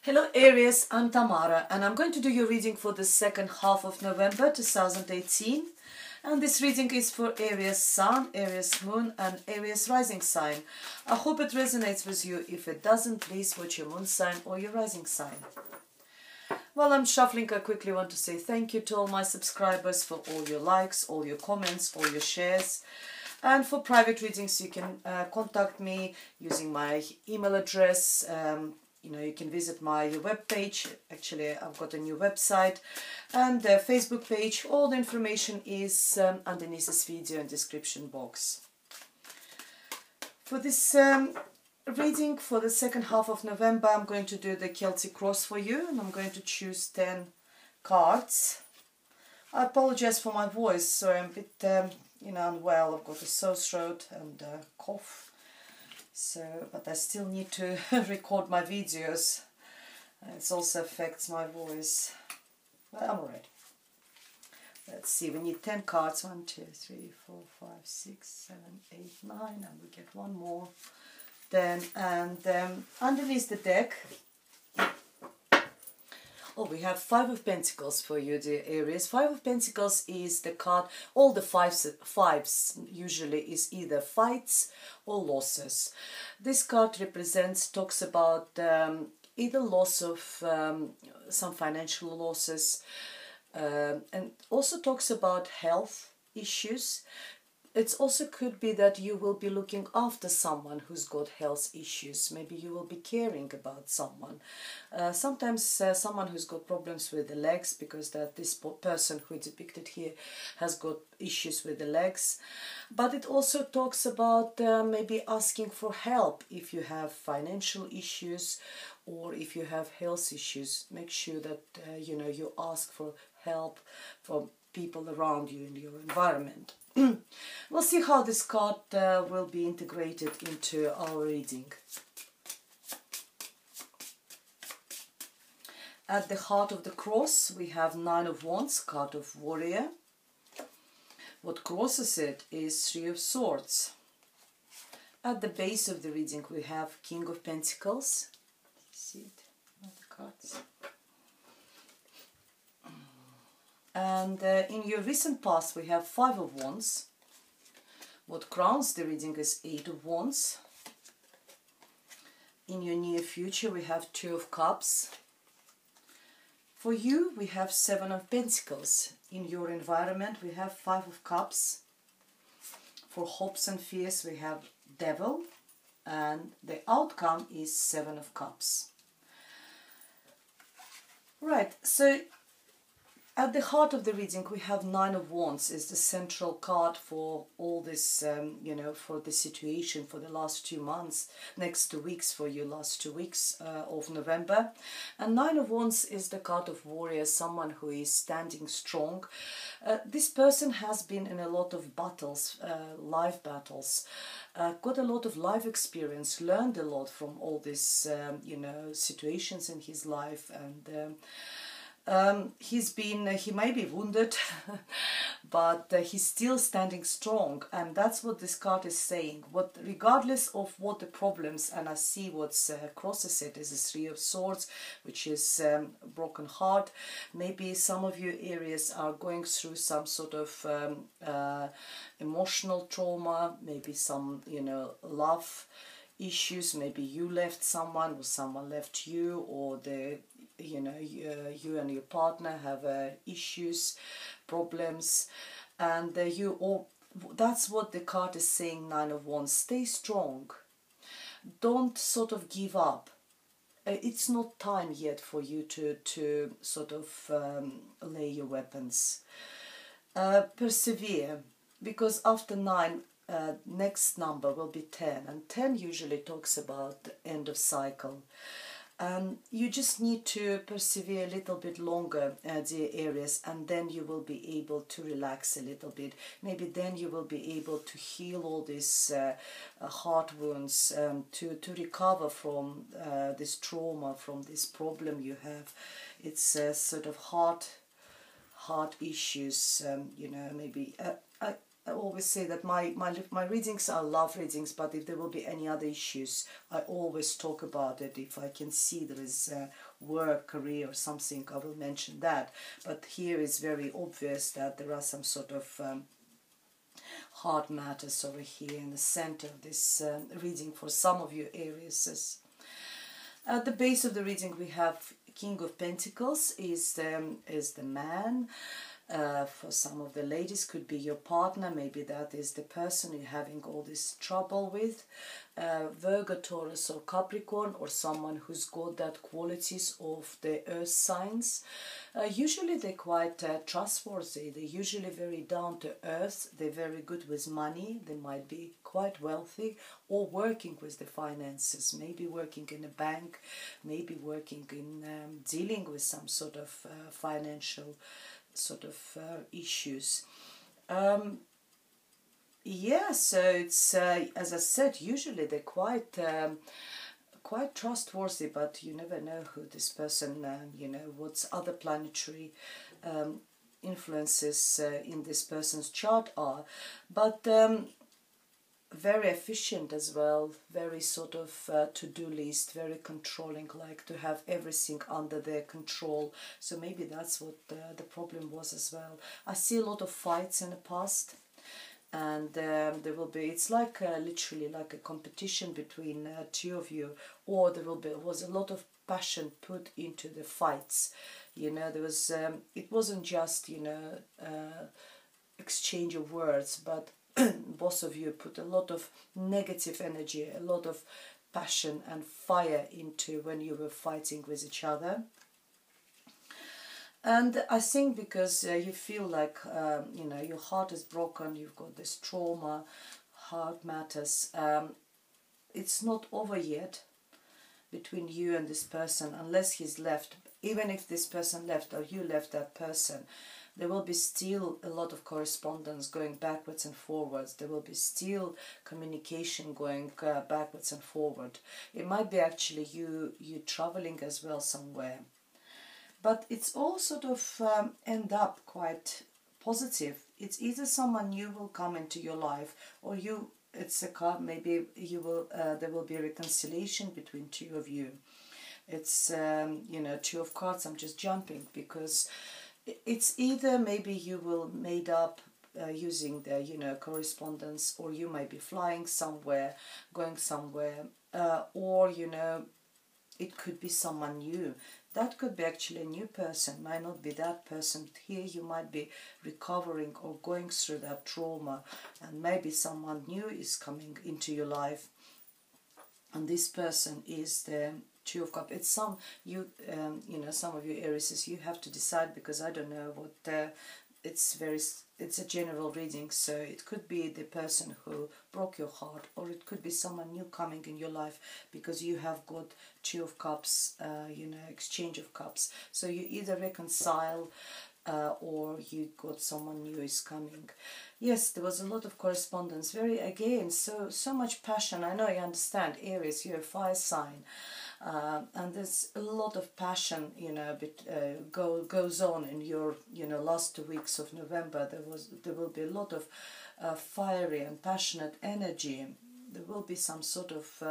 Hello Aries, I'm Tamara and I'm going to do your reading for the second half of November 2018. And this reading is for Aries Sun, Aries Moon and Aries Rising sign. I hope it resonates with you. If it doesn't, please watch your moon sign or your rising sign. While I'm shuffling, I quickly want to say thank you to all my subscribers for all your likes, all your comments, all your shares. And for private readings, you can contact me using my email address. You can visit my webpage. Actually, I've got a new website and a Facebook page. All the information is underneath this video and description box. For this reading for the second half of November, I'm going to do the Celtic cross for you, and I'm going to choose 10 cards. I apologize for my voice, so I'm a bit unwell. I've got a sore throat and a cough. But I still need to record my videos. It also affects my voice. But I'm alright. Let's see, we need 10 cards. 1, 2, 3, 4, 5, 6, 7, 8, 9, and we get one more. Then, and underneath the deck, we have 5 of Pentacles for you, dear Aries. 5 of Pentacles is the card, all the fives usually is either fights or losses. This card talks about either loss of some financial losses, and also talks about health issues. It also could be that you will be looking after someone who's got health issues. Maybe you will be caring about someone. Sometimes someone who's got problems with the legs, because this person who is depicted here has got issues with the legs. But it also talks about maybe asking for help if you have financial issues or if you have health issues. Make sure that you ask for help from people around you in your environment. We'll see how this card will be integrated into our reading. At the heart of the cross we have 9 of Wands, card of Warrior. What crosses it is 3 of Swords. At the base of the reading we have King of Pentacles. See it on the cards. And in your recent past we have 5 of Wands. What crowns the reading is 8 of Wands. In your near future we have 2 of Cups. For you we have 7 of Pentacles. In your environment we have 5 of Cups. For hopes and fears we have Devil. And the outcome is 7 of Cups. Right, so at the heart of the reading we have 9 of Wands is the central card for all this, for the situation for the last 2 months, next 2 weeks for you, last 2 weeks of November. And 9 of Wands is the card of Warrior, someone who is standing strong. This person has been in a lot of battles, life battles, got a lot of life experience, learned a lot from all these, situations in his life, and he may be wounded, but he's still standing strong, and that's what this card is saying. Regardless of what the problems, and I see what's crosses it is a 3 of Swords, which is broken heart. Maybe some of you Aries are going through some sort of emotional trauma, maybe some love issues. Maybe you left someone or someone left you, or you and your partner have issues, problems, and that's what the card is saying. 9 of Wands, stay strong, don't sort of give up. It's not time yet for you to sort of lay your weapons. Persevere, because after 9 next number will be 10, and 10 usually talks about the end of cycle. You just need to persevere a little bit longer, dear Aries, and then you will be able to relax a little bit. Maybe then you will be able to heal all these heart wounds, to recover from this trauma, from this problem you have. It's sort of heart issues, maybe I always say that my readings are love readings, but if there will be any other issues, I always talk about it. If I can see there is work, career or something, I will mention that. But here is very obvious that there are some sort of hard matters over here in the center of this reading for some of you Aries. At the base of the reading we have King of Pentacles is the man. For some of the ladies, could be your partner, maybe that is the person you're having all this trouble with. Virgo, Taurus or Capricorn, or someone who's got that qualities of the earth signs. Usually they're quite trustworthy, they're usually very down to earth, they're very good with money, they might be quite wealthy or working with the finances, maybe working in a bank, maybe working in dealing with some sort of financial sort of issues. Yeah, so it's as I said, usually they're quite trustworthy, but you never know who this person, you know, what's other planetary influences in this person's chart are. But very efficient as well, very sort of to-do list, very controlling, like to have everything under their control. So maybe that's what the problem was as well. I see a lot of fights in the past, and there will be, it's like literally like a competition between two of you, or there was a lot of passion put into the fights. You know, there was it wasn't just, you know, exchange of words, but both of you put a lot of negative energy, a lot of passion and fire into when you were fighting with each other. And I think because you feel like, you know, your heart is broken, you've got this trauma, heart matters, it's not over yet between you and this person, unless he's left. Even if this person left or you left that person, there will be still a lot of correspondence going backwards and forwards. There will be still communication going backwards and forward. It might be actually you traveling as well somewhere. But it's all sort of end up quite positive. It's either someone new will come into your life, or you, it's a card, maybe you will, there will be a reconciliation between two of you. It's, you know, Two of Cards, I'm just jumping because it's either maybe you will made up using the, you know, correspondence, or you might be flying somewhere, going somewhere, or, you know, it could be someone new. That could be actually a new person, might not be that person. Here you might be recovering or going through that trauma, and maybe someone new is coming into your life, and this person is the Two of Cups. It's some you know, some of you Aries, you have to decide, because I don't know what it's a general reading, so it could be the person who broke your heart, or it could be someone new coming in your life, because you have got Two of Cups, you know, exchange of cups. So you either reconcile, or you got someone new is coming. Yes, there was a lot of correspondence. Very, again, so much passion. I know you understand, Aries, you're a fire sign. And there's a lot of passion, you know, goes on in your, you know, last 2 weeks of November. There will be a lot of fiery and passionate energy. There will be some sort of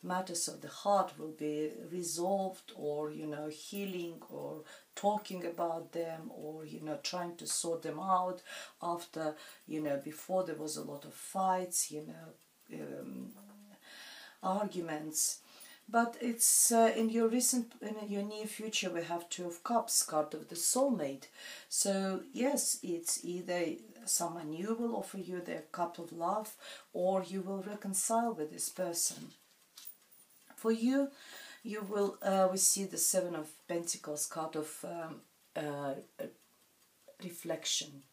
matters of the heart will be resolved, or, you know, healing, or talking about them, or, you know, trying to sort them out after, you know, before there was a lot of fights, you know, arguments. But it's in your near future we have Two of Cups, card of the soulmate. So yes, it's either someone new will offer you their cup of love, or you will reconcile with this person. For you, you will we see the Seven of Pentacles, card of reflection.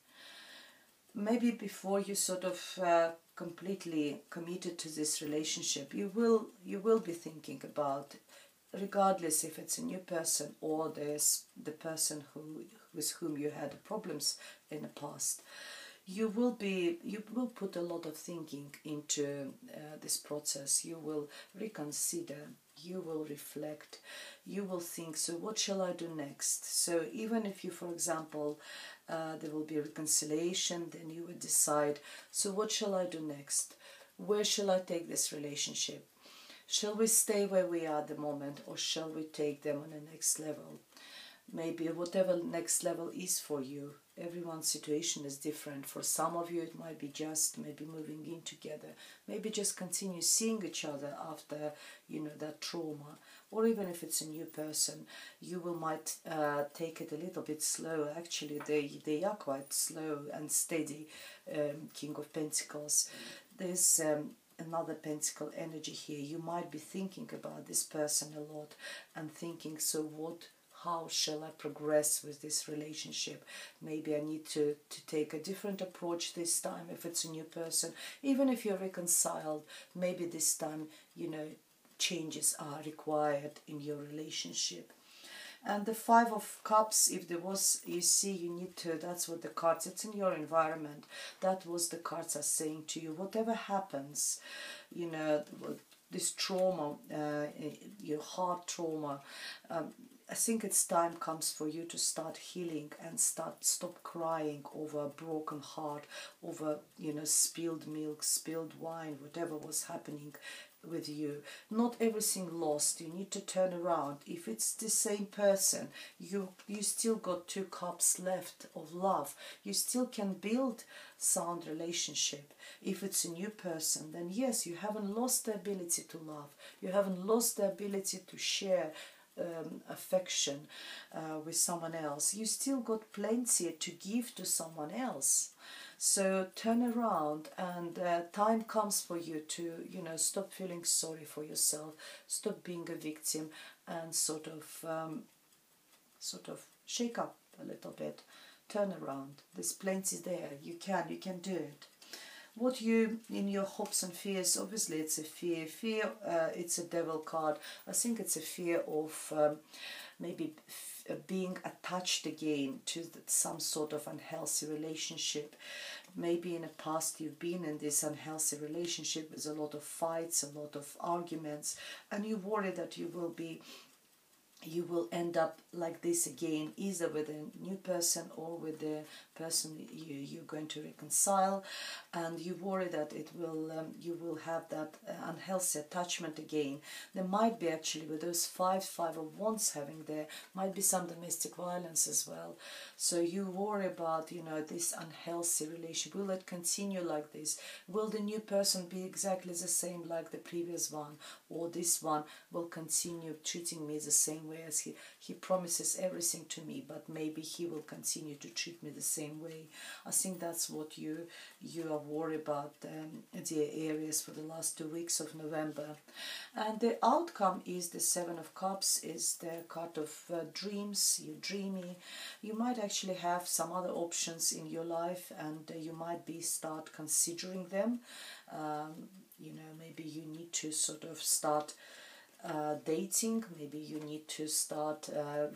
Maybe before you sort of completely committed to this relationship, you will be thinking about, regardless if it's a new person or there's the person with whom you had problems in the past, you will put a lot of thinking into this process. You will reconsider you will reflect, you will think, so what shall I do next? So even if you, for example, there will be reconciliation, then you would decide, so what shall I do next? Where shall I take this relationship? Shall we stay where we are at the moment, or shall we take them on the next level? Maybe whatever next level is for you. Everyone's situation is different. For some of you it might be just maybe moving in together, maybe just continue seeing each other after, you know, that trauma. Or even if it's a new person, you will might take it a little bit slow. Actually they are quite slow and steady. King of Pentacles. There's another pentacle energy here. You might be thinking about this person a lot and thinking, so how shall I progress with this relationship? Maybe I need to take a different approach this time if it's a new person. Even if you're reconciled, maybe this time, you know, changes are required in your relationship. And the Five of Cups, if there was, you see, you need to, that's what the cards, it's in your environment. That was the cards are saying to you, whatever happens, you know, this trauma, your heart trauma, I think it's time comes for you to start healing and stop crying over a broken heart, over, you know, spilled milk, spilled wine, whatever was happening with you. Not everything lost. You need to turn around. If it's the same person, you still got 2 cups left of love. You still can build sound relationship. If it's a new person, then yes, you haven't lost the ability to love. You haven't lost the ability to share affection with someone else. You still got plenty to give to someone else. So turn around, and time comes for you to, you know, stop feeling sorry for yourself, stop being a victim, and sort of shake up a little bit. Turn around. There's plenty there. You can do it. What you, in your hopes and fears, obviously it's a fear. Fear, it's a devil card. I think it's a fear of maybe being attached again to some sort of unhealthy relationship. Maybe in the past you've been in this unhealthy relationship with a lot of fights, a lot of arguments, and you worry that you will end up like this again, either with a new person or with the person you're going to reconcile, and you worry that it will you will have that unhealthy attachment again. There might be, actually, with those five of wands having there, might be some domestic violence as well. So you worry about, you know, this unhealthy relationship. Will it continue like this? Will the new person be exactly the same like the previous one, or this one will continue treating me the same way as he promises everything to me, but maybe he will continue to treat me the same way. I think that's what you are worried about, dear Aries, for the last 2 weeks of November. And the outcome is the Seven of Cups, is the card of dreams. You're dreamy. You might actually have some other options in your life, and you might start considering them. You know, maybe you need to sort of start dating. Maybe you need to start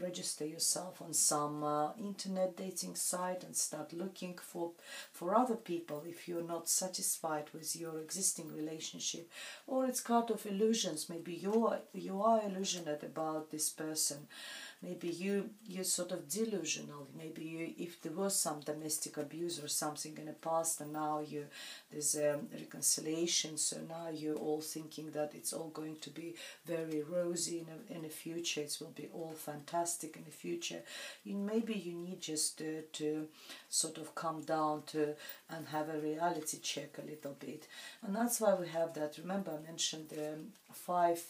register yourself on some internet dating site and start looking for other people if you're not satisfied with your existing relationship. Or it's card of illusions. Maybe you are illusioned about this person. Maybe you're sort of delusional. Maybe if there was some domestic abuse or something in the past, and now there's a reconciliation, so now you're all thinking that it's all going to be very rosy in the future. It will be all fantastic in the future. Maybe you need just to sort of come down and have a reality check a little bit. And that's why we have that. Remember, I mentioned five.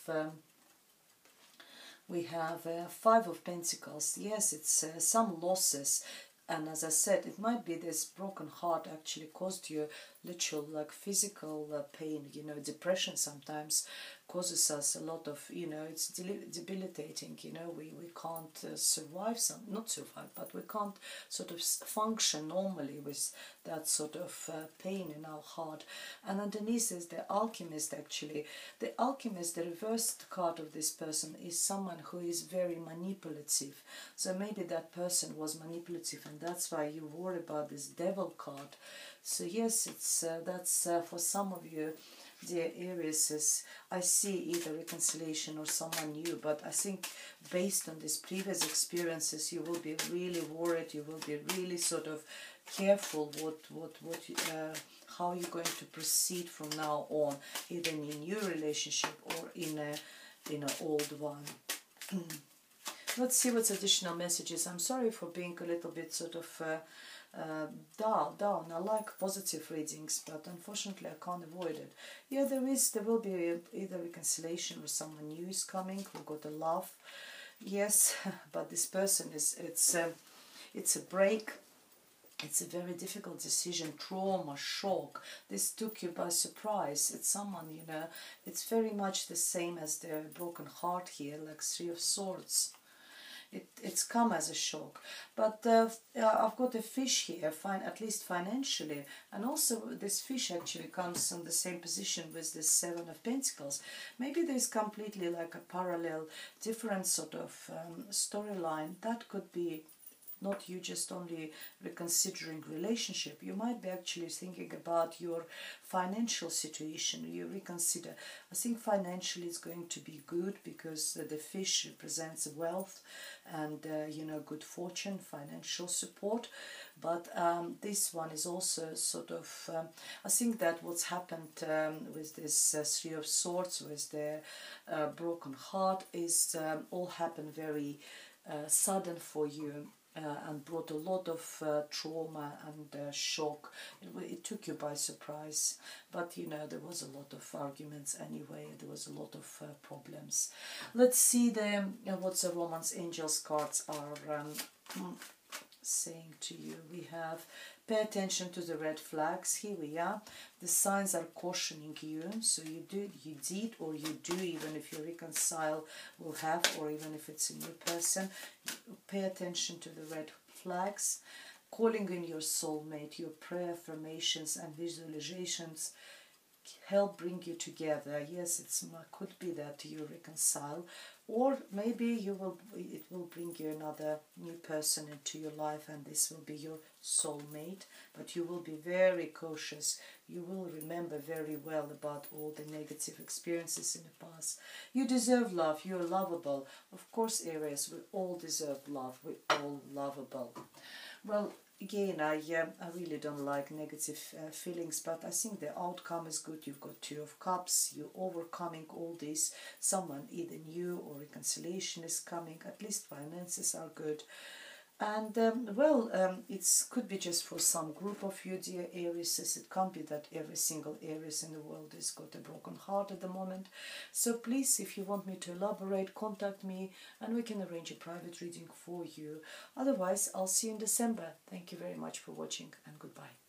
We have Five of Pentacles. Yes, it's some losses. And as I said, it might be this broken heart actually caused you literal, like, physical pain. You know, depression sometimes causes us a lot of, you know, it's debilitating. You know, we can't survive, not survive, but we can't sort of function normally with that sort of pain in our heart. And underneath is the Alchemist, actually. The Alchemist, the reversed card of this person, is someone who is very manipulative. So maybe that person was manipulative, and that's why you worry about this Devil card. So yes, it's that's for some of you, dear Aries, I see either reconciliation or someone new, but I think based on these previous experiences, you will be really worried, you will be really sort of careful how you're going to proceed from now on, either in a new relationship or in an old one. Let's see what's additional messages. I'm sorry for being a little bit sort of down. I like positive readings, but unfortunately I can't avoid it. Yeah, there will be either reconciliation or someone new is coming. We've got a love. Yes, but this person it's a break. It's a very difficult decision, trauma, shock. This took you by surprise. It's someone, you know, it's very much the same as the broken heart here, like Three of Swords. It's come as a shock. But I've got a fish here, at least financially. And also this fish actually comes in the same position with the Seven of Pentacles. Maybe there's completely like a parallel, different sort of storyline. That could be not you just only reconsidering relationship. You might be actually thinking about your financial situation. You reconsider. I think financially it's going to be good because the fish represents wealth and you know, good fortune, financial support. But this one is also sort of I think that what's happened with this Three of Swords, with the broken heart, is all happened very sudden for you. And brought a lot of trauma and shock. It took you by surprise, but you know, there was a lot of arguments anyway. There was a lot of problems. Let's see what the Romance Angels cards are saying to you. We have pay attention to the red flags. Here we are. The signs are cautioning you. So you did, or you do, even if you reconcile, will have, or even if it's a new person. Pay attention to the red flags. Calling in your soulmate, your prayer affirmations and visualizations help bring you together. Yes, it could be that you reconcile, or maybe it will bring you another new person into your life, and this will be your soulmate. But you will be very cautious. You will remember very well about all the negative experiences in the past. You deserve love. You're lovable. Of course, Aries, we all deserve love. We're all lovable. Well, again, I really don't like negative feelings, but I think the outcome is good. You've got Two of Cups, you're overcoming all this. Someone either new or reconciliation is coming. At least finances are good. And, it could be just for some group of you, dear Aries. It can't be that every single Aries in the world has got a broken heart at the moment. So please, if you want me to elaborate, contact me and we can arrange a private reading for you. Otherwise, I'll see you in December. Thank you very much for watching and goodbye.